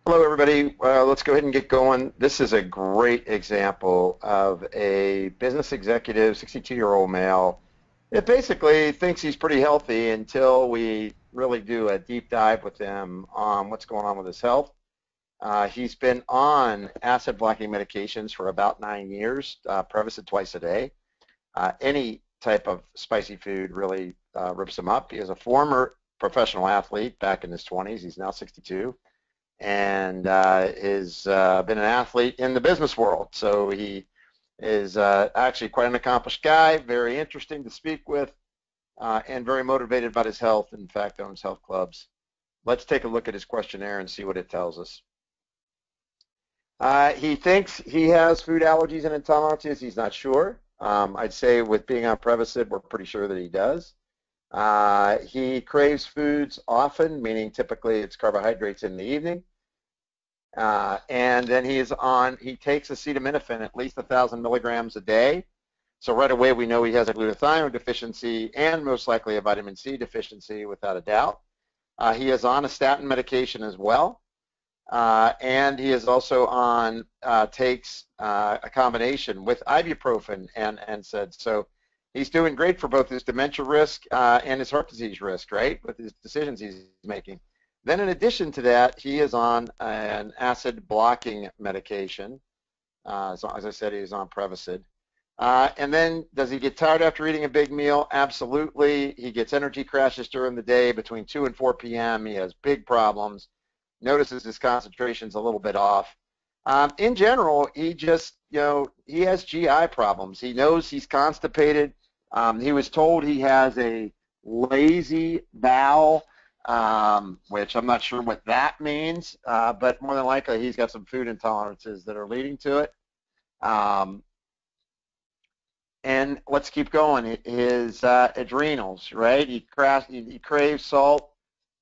Hello, everybody. Let's go ahead and get going. This is a great example of a business executive, 62-year-old male, that basically thinks he's pretty healthy until we really do a deep dive with him on what's going on with his health. He's been on acid blocking medications for about 9 years, Prevacid twice a day. Any type of spicy food really rips him up. He is a former professional athlete back in his 20s. He's now 62 and has been an athlete in the business world. So he is actually quite an accomplished guy, very interesting to speak with, and very motivated about his health. In fact, owns health clubs. Let's take a look at his questionnaire and see what it tells us. He thinks he has food allergies and intolerances. He's not sure. I'd say with being on Prevacid, we're pretty sure that he does. He craves foods often, meaning typically it's carbohydrates in the evening. And then he takes acetaminophen at least 1,000 milligrams a day. So right away we know he has a glutathione deficiency and most likely a vitamin C deficiency without a doubt. He is on a statin medication as well. And he is also takes a combination with ibuprofen and NSAIDs. So he's doing great for both his dementia risk and his heart disease risk, right, with his decisions he's making. Then in addition to that, he is on an acid blocking medication. So as I said, he's on Prevacid. And then does he get tired after eating a big meal? Absolutely. He gets energy crashes during the day between 2 and 4 p.m. He has big problems. Notices his concentration's a little bit off. In general, he has GI problems. He knows he's constipated. He was told he has a lazy bowel, which I'm not sure what that means, but more than likely he's got some food intolerances that are leading to it. And let's keep going. His adrenals, right? He craves salt,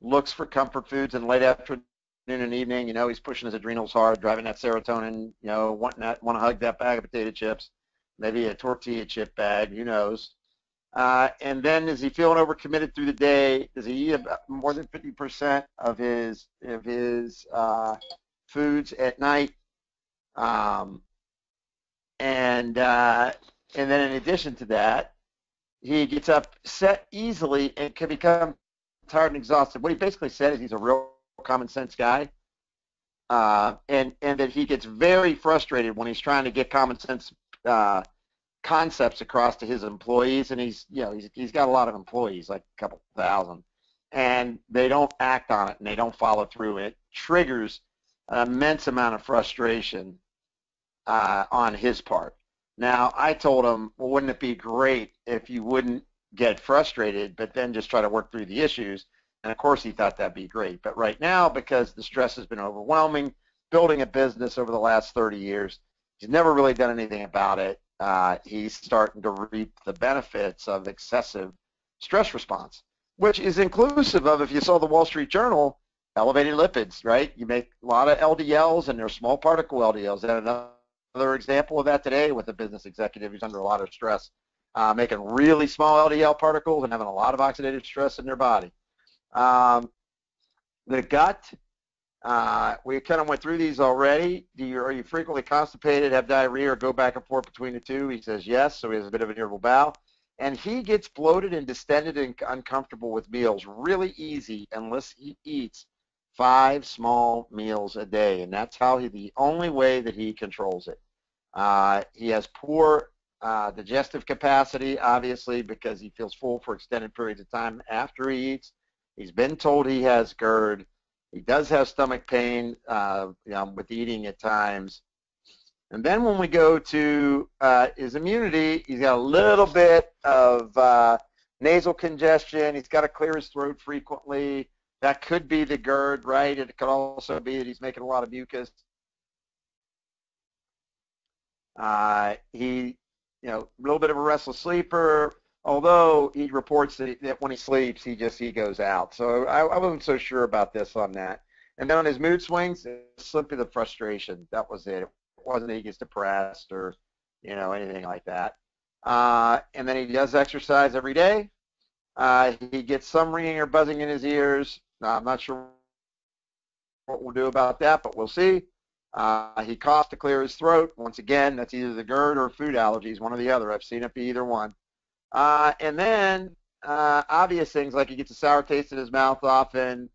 looks for comfort foods in late afternoon and evening. He's pushing his adrenals hard, driving that serotonin. Want to hug that bag of potato chips, maybe a tortilla chip bag. Who knows? And then is he feeling overcommitted through the day? Does he eat more than 50% of his foods at night? Um, and then in addition to that, he gets upset easily and can become tired and exhausted. What he basically said is he's a real common sense guy, and that he gets very frustrated when he's trying to get common sense concepts across to his employees, and he's got a lot of employees, like a couple thousand, and they don't act on it and they don't follow through. It triggers an immense amount of frustration on his part. Now, I told him, well, wouldn't it be great if you wouldn't get frustrated, but then just try to work through the issues? And of course, he thought that'd be great. But right now, because the stress has been overwhelming, building a business over the last 30 years, he's never really done anything about it. He's starting to reap the benefits of excessive stress response, which is inclusive of, if you saw the Wall Street Journal, elevated lipids, right? You make a lot of LDLs, and they're small particle LDLs. And another example of that today with a business executive who's under a lot of stress, making really small LDL particles and having a lot of oxidative stress in their body. The gut, we kind of went through these already. Are you frequently constipated, have diarrhea, or go back and forth between the two? He says yes, so he has a bit of an irritable bowel. And he gets bloated and distended and uncomfortable with meals really easy unless he eats 5 small meals a day, and that's the only way that he controls it. He has poor digestive capacity, obviously, because he feels full for extended periods of time after he eats. He's been told he has GERD. He does have stomach pain with eating at times. And then when we go to his immunity, he's got a little bit of nasal congestion. He's got to clear his throat frequently. That could be the GERD, right? It could also be that he's making a lot of mucus. A little bit of a restless sleeper, although he reports that when he sleeps, he goes out. So I wasn't so sure about this on that. And then on his mood swings, it's simply the frustration. That was it. It wasn't that he gets depressed or, anything like that. And then he does exercise every day. He gets some ringing or buzzing in his ears. I'm not sure what we'll do about that, but we'll see. He coughs to clear his throat. Once again, that's either the GERD or food allergies, one or the other. I've seen it be either one. And then obvious things like he gets a sour taste in his mouth often.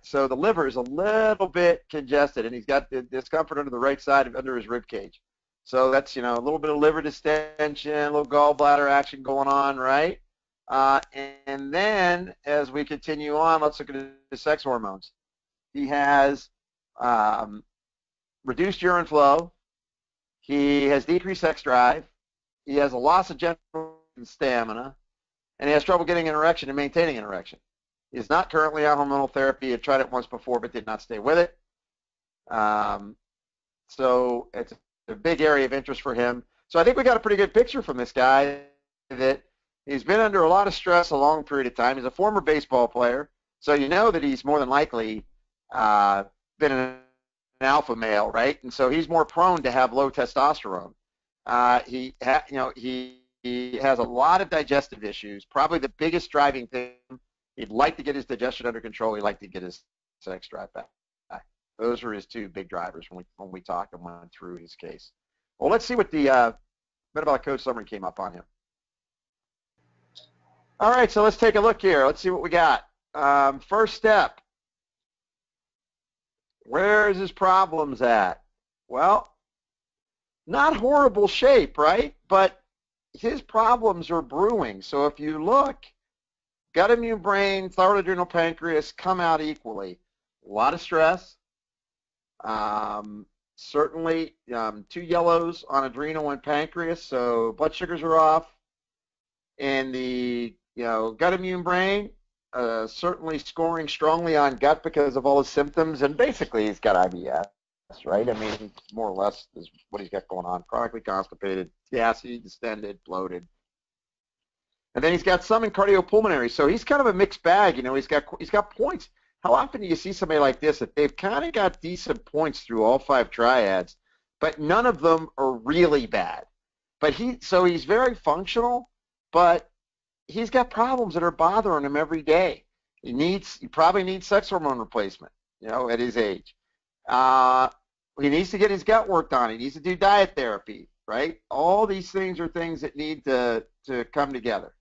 So the liver is a little bit congested, and he's got the discomfort under the right side of under his rib cage. So that's, a little bit of liver distension, a little gallbladder action going on, right? And then as we continue on, let's look at his sex hormones. He has reduced urine flow. He has decreased sex drive. He has a loss of genital stamina, and he has trouble getting an erection and maintaining an erection. He is not currently on hormonal therapy. He had tried it once before but did not stay with it. So it's a big area of interest for him. So I think we got a pretty good picture from this guy that he's been under a lot of stress a long period of time. He's a former baseball player, so you know that he's more than likely been an alpha male, right? And so he's more prone to have low testosterone. He has a lot of digestive issues. Probably the biggest driving thing, he'd like to get his digestion under control. He'd like to get his sex drive back. Those were his two big drivers when we talked and went through his case. Well, let's see what the metabolic code summary came up on him. All right, so let's take a look here. Let's see what we got. First step. Where's his problems at? Well, not horrible shape, right? But his problems are brewing. So if you look, gut immune brain, thyroid adrenal pancreas come out equally. A lot of stress. Certainly 2 yellows on adrenal and pancreas, so blood sugars are off. And the gut immune brain, certainly scoring strongly on gut because of all his symptoms, and basically he's got IBS, right? I mean, more or less is what he's got going on. Chronically constipated, gassy, distended, bloated. And then he's got some in cardiopulmonary, so he's kind of a mixed bag. He's got points. How often do you see somebody like this that they've kind of got decent points through all 5 triads, but none of them are really bad? But he's very functional, but he's got problems that are bothering him every day. He probably needs sex hormone replacement, at his age. He needs to get his gut worked on. He needs to do diet therapy, right? All these things are things that need to come together.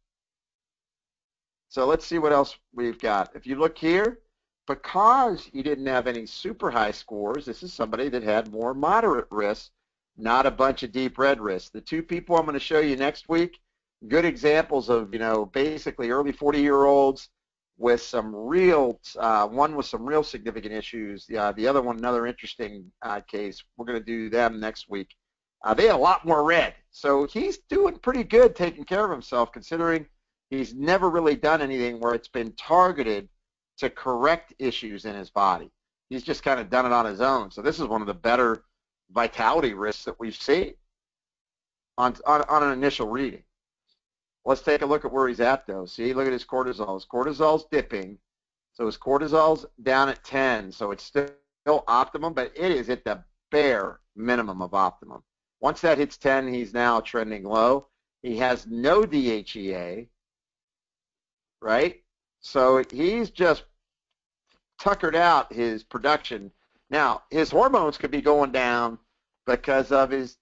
So let's see what else we've got. If you look here, because he didn't have any super high scores, this is somebody that had more moderate risk, not a bunch of deep red risk. The 2 people I'm going to show you next week, good examples of, basically early 40-year-olds with some real, one with some real significant issues. The other one, another interesting case. We're going to do them next week. They had a lot more red. So he's doing pretty good taking care of himself, considering he's never really done anything where it's been targeted to correct issues in his body. He's just kind of done it on his own. So this is one of the better vitality risks that we've seen on an initial reading. Let's take a look at where he's at, though. See, look at his cortisol. His cortisol's dipping. So his cortisol's down at 10. So it's still optimum, but it is at the bare minimum of optimum. Once that hits 10, he's now trending low. He has no DHEA, right? So he's just tuckered out his production. Now, his hormones could be going down because of his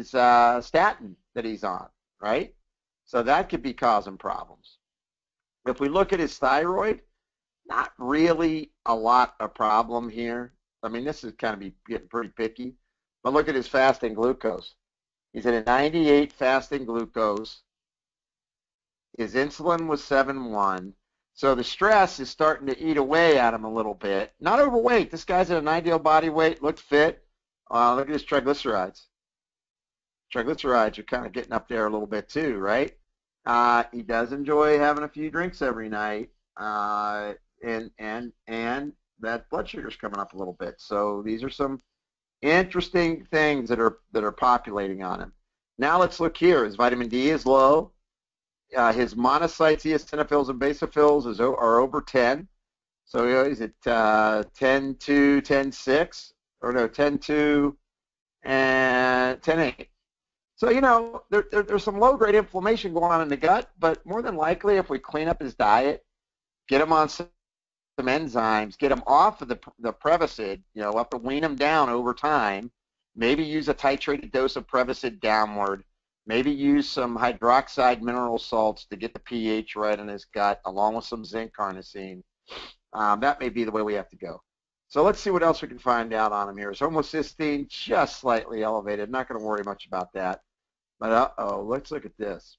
statin that he's on, right? So that could be causing problems. If we look at his thyroid, not really a lot of problem here. I mean, this is kind of getting pretty picky. But look at his fasting glucose. He's at a 98 fasting glucose. His insulin was 7.1. So the stress is starting to eat away at him a little bit. Not overweight. This guy's at an ideal body weight, looked fit. Look at his triglycerides. Triglycerides are kind of getting up there a little bit too, right? He does enjoy having a few drinks every night, and that blood sugar's coming up a little bit. So these are some interesting things that are populating on him. Now let's look here. His vitamin D is low. His monocytes, eosinophils, and basophils are over 10. So he's at 10.2, 10.6, or no, 10.2 and 10.8. So, there's some low-grade inflammation going on in the gut, but more than likely, if we clean up his diet, get him on some enzymes, get them off of the Prevacid, we'll have to wean them down over time, maybe use a titrated dose of Prevacid downward, maybe use some hydroxide mineral salts to get the pH right in his gut, along with some zinc carnosine. That may be the way we have to go. So let's see what else we can find out on him here. His homocysteine just slightly elevated. Not going to worry much about that. But let's look at this.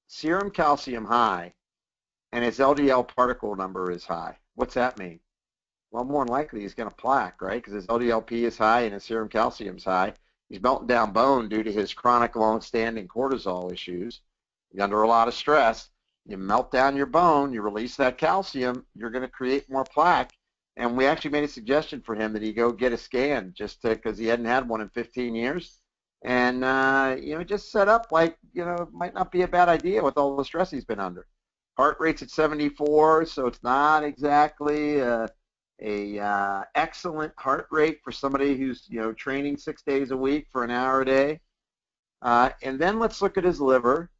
Serum calcium high, and his LDL particle number is high. What's that mean? Well, more than likely he's going to plaque, right? Because his LDL-P is high and his serum calcium is high. He's melting down bone due to his chronic long-standing cortisol issues. He's under a lot of stress. You melt down your bone, you release that calcium, you're going to create more plaque. And we actually made a suggestion for him that he go get a scan just because he hadn't had one in 15 years. And, just set up like, it might not be a bad idea with all the stress he's been under. Heart rate's at 74, so it's not exactly a excellent heart rate for somebody who's, training 6 days a week for an hour a day. And then let's look at his liver.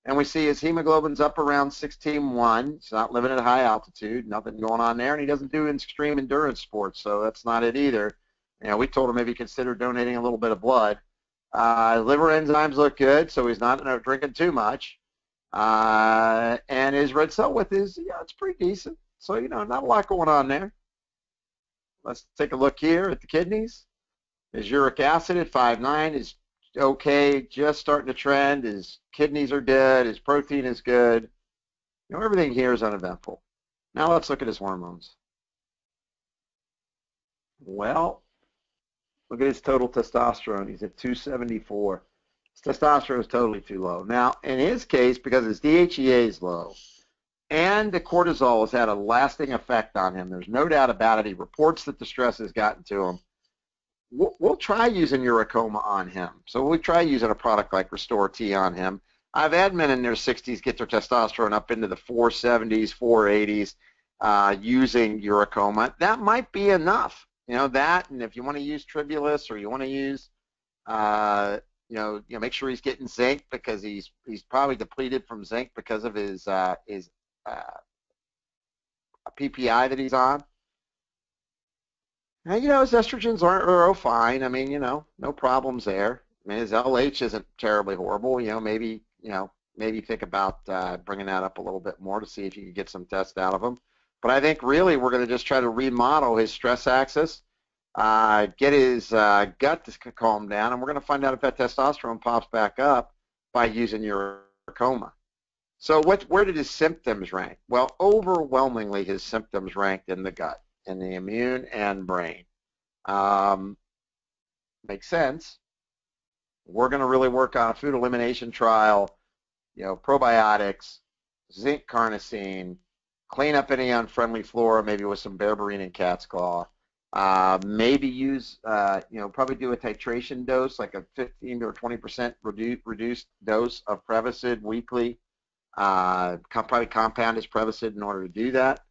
And we see his hemoglobin's up around 16.1. He's not living at high altitude, nothing going on there, and he doesn't do extreme endurance sports, so that's not it either. We told him maybe consider donating a little bit of blood. Liver enzymes look good, so he's not drinking too much. And his red cell width is, it's pretty decent. So, not a lot going on there. Let's take a look here at the kidneys. His uric acid at 5.9 is okay, just starting to trend. His kidneys are good. His protein is good. Everything here is uneventful. Now let's look at his hormones. Well, look at his total testosterone. He's at 274. His testosterone is totally too low. Now, in his case, because his DHEA is low and the cortisol has had a lasting effect on him, there's no doubt about it. He reports that the stress has gotten to him. We'll try using Uricoma on him. So we'll try using a product like Restore T on him. I've had men in their 60s get their testosterone up into the 470s, 480s using Uricoma. That might be enough. That, and if you want to use Tribulus or you want to use, make sure he's getting zinc because he's probably depleted from zinc because of his PPI that he's on. Now, his estrogens are fine. I mean, no problems there. I mean, his LH isn't terribly horrible. Maybe think about bringing that up a little bit more to see if you can get some tests out of him. But I think really we're going to just try to remodel his stress axis, get his gut to calm down, and we're going to find out if that testosterone pops back up by using Uricoma. So where did his symptoms rank? Well, overwhelmingly his symptoms ranked in the gut, in the immune and brain. Makes sense. We're going to really work on a food elimination trial, probiotics, zinc carnosine, clean up any unfriendly flora, maybe with some berberine and cat's claw. Maybe use, probably do a titration dose, like a 15 or 20% reduced dose of Prevacid weekly. Probably compound his Prevacid in order to do that.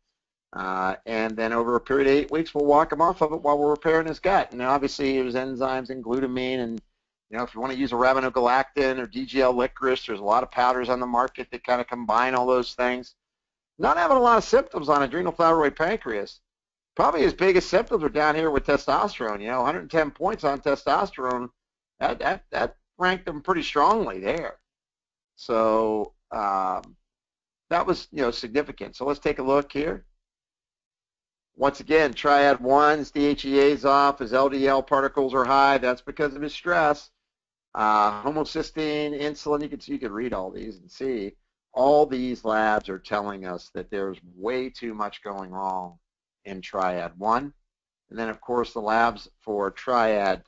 And then over a period of 8 weeks, we'll walk him off of it while we're repairing his gut. And obviously, there's enzymes and glutamine, and if you want to use a ravinoglycan or DGL licorice, there's a lot of powders on the market that kind of combine all those things. Not having a lot of symptoms on adrenal thyroid pancreas. Probably his biggest symptoms are down here with testosterone. 110 points on testosterone. That ranked him pretty strongly there. So that was significant. So let's take a look here. Once again, triad 1, his DHEA is off, his LDL particles are high. That's because of his stress. Homocysteine, insulin, you can read all these and see. All these labs are telling us that there's way too much going wrong in triad 1. And then, of course, the labs for triad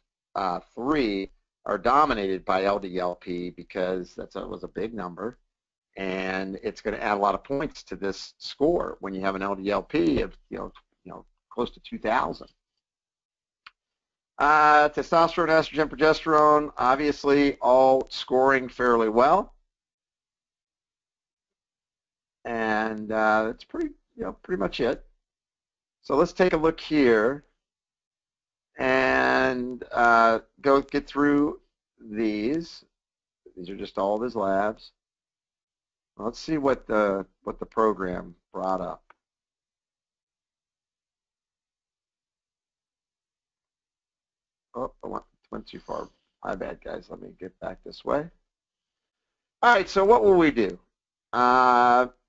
3 are dominated by LDLP because that was a big number. And it's going to add a lot of points to this score when you have an LDLP of, close to 2,000. Testosterone, estrogen, progesterone, obviously all scoring fairly well. And that's pretty much it. So let's take a look here and go get through these. These are just all of his labs. Let's see what the program brought up. Oh, I went too far. My bad, guys. Let me get back this way. All right, so what will we do?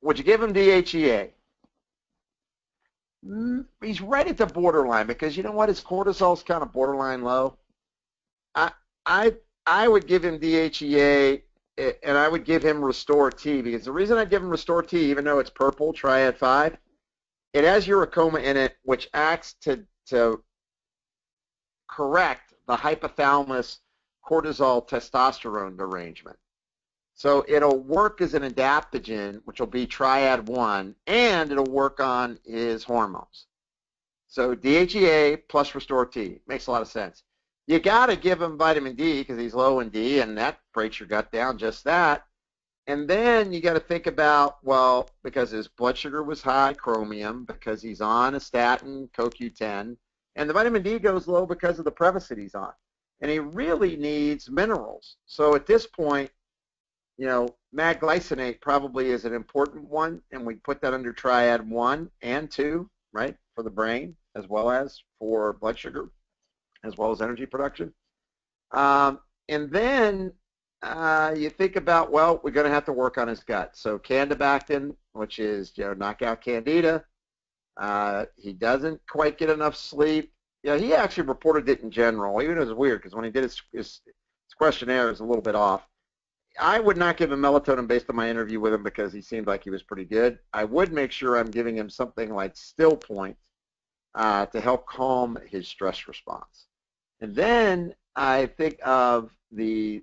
Would you give him DHEA? He's right at the borderline because you know what? His cortisol's kind of borderline low. I I I would give him DHEA and I would give him Restore T because the reason I give him Restore T, even though it's purple, Triad 5, it has uricoma in it, which acts to correct the hypothalamus cortisol testosterone derangement. So it'll work as an adaptogen, which will be Triad 1, and it'll work on his hormones. So DHEA plus Restore T makes a lot of sense. You got to give him vitamin D because he's low in D, and that breaks your gut down just that. And then you got to think about, well, because his blood sugar was high, chromium, because he's on a statin, CoQ10, and the vitamin D goes low because of the Prevacid he's on. And he really needs minerals. So at this point, you know, magglycinate probably is an important one, and we put that under Triad 1 and 2, right, for the brain, as well as for blood sugar, as well as energy production. And then you think about, well, we're going to have to work on his gut. So Candibactin, which is, you know, knock out Candida. He doesn't quite get enough sleep. Yeah, he actually reported it in general, even though it was weird because when he did his questionnaire, it was a little bit off. I would not give him melatonin based on my interview with him because he seemed like he was pretty good. I would make sure I'm giving him something like Still Point to help calm his stress response. And then I think of the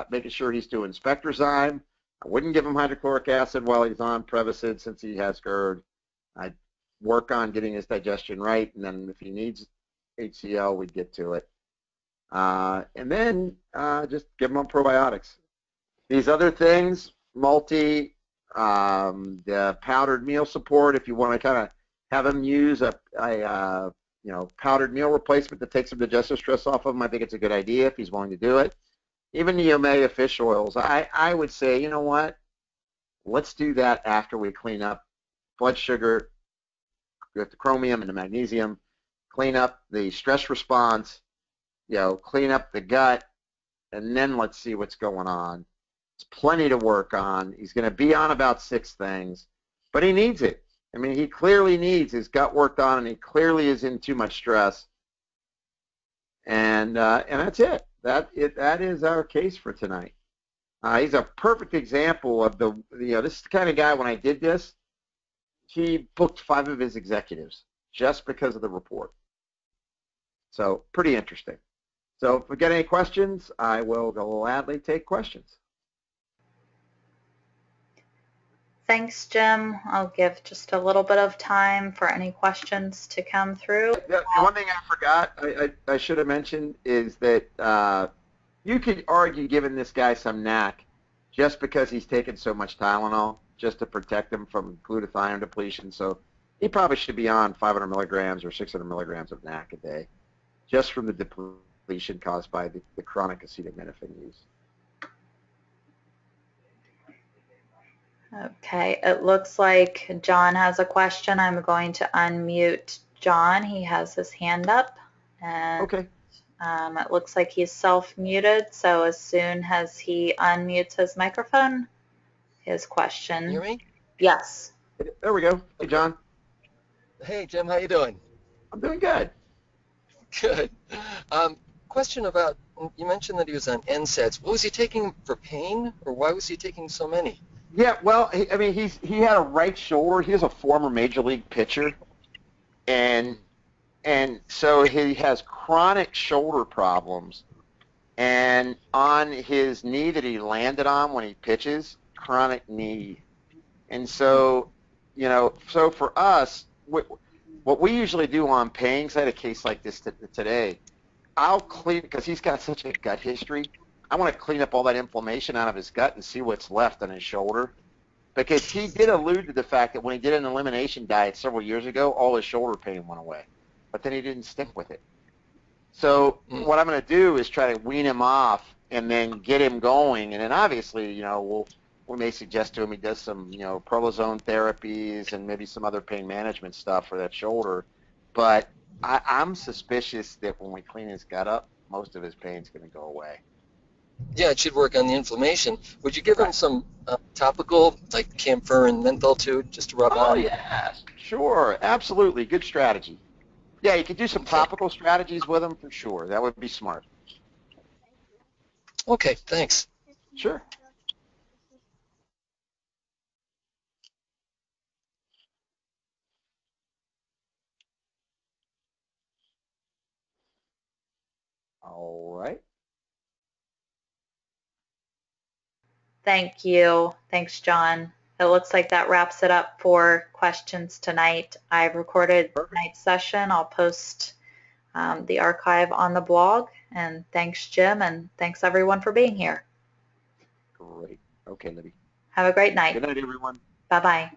making sure he's doing Spectrazyme. I wouldn't give him hydrochloric acid while he's on Prevacid since he has GERD. I'd work on getting his digestion right, and then if he needs HCl, we'd get to it. And then just give him probiotics. These other things, the powdered meal support, if you want to kind of have him use a you know, powdered meal replacement that takes some digestive stress off of him, I think it's a good idea if he's willing to do it. Even the omega fish oils, I would say, you know what, let's do that after we clean up blood sugar, with the chromium and the magnesium, clean up the stress response, you know, clean up the gut, and then let's see what's going on. There's plenty to work on. He's going to be on about 6 things, but he needs it. I mean, he clearly needs his gut worked on, and he clearly is in too much stress. And that's it. That is our case for tonight. He's a perfect example of the, you know, this is the kind of guy, when I did this, he booked 5 of his executives just because of the report. So pretty interesting. So if we get any questions, I will gladly take questions. Thanks, Jim. I'll give just a little bit of time for any questions to come through. The one thing I forgot, I should have mentioned, is that you could argue giving this guy some NAC just because he's taken so much Tylenol just to protect him from glutathione depletion. So he probably should be on 500 milligrams or 600 milligrams of NAC a day just from the depletion caused by the chronic acetaminophen use. Okay, it looks like John has a question. I'm going to unmute John. He has his hand up. And, okay. It looks like he's self-muted, so as soon as he unmutes his microphone, his question. Can you hear me? Yes. There we go. Hey, John. Hey, Jim. How you doing? I'm doing good. Good. Question about, you mentioned that he was on NSAIDs. What was he taking for pain, or why was he taking so many? Yeah, well, I mean, he had a right shoulder. He was a former major league pitcher, and so he has chronic shoulder problems. And on his knee that he landed on when he pitches, chronic knee. And so, you know, so for us, what we usually do on pain, because I had a case like this today, I'll clean, because he's got such a gut history, I want to clean up all that inflammation out of his gut and see what's left on his shoulder. Because he did allude to the fact that when he did an elimination diet several years ago, all his shoulder pain went away. But then he didn't stick with it. So what I'm going to do is try to wean him off and then get him going. And then obviously, you know, we may suggest to him he does some, you know, prolozone therapies and maybe some other pain management stuff for that shoulder. But I'm suspicious that when we clean his gut up, most of his pain's going to go away. Yeah, it should work on the inflammation. Would you give him Right. some topical, like camphor and menthol too, just to rub Oh, on? yes. Sure. Absolutely. Good strategy. Yeah, you could do some Okay. topical strategies with him for sure. That would be smart. Okay, thanks. Sure. All right. Thank you. Thanks, John. It looks like that wraps it up for questions tonight. I've recorded Perfect. tonight's session. I'll post the archive on the blog. And thanks, Jim, and thanks everyone for being here. Great. Okay, Libby. Have a great night. Good night, everyone. Bye-bye.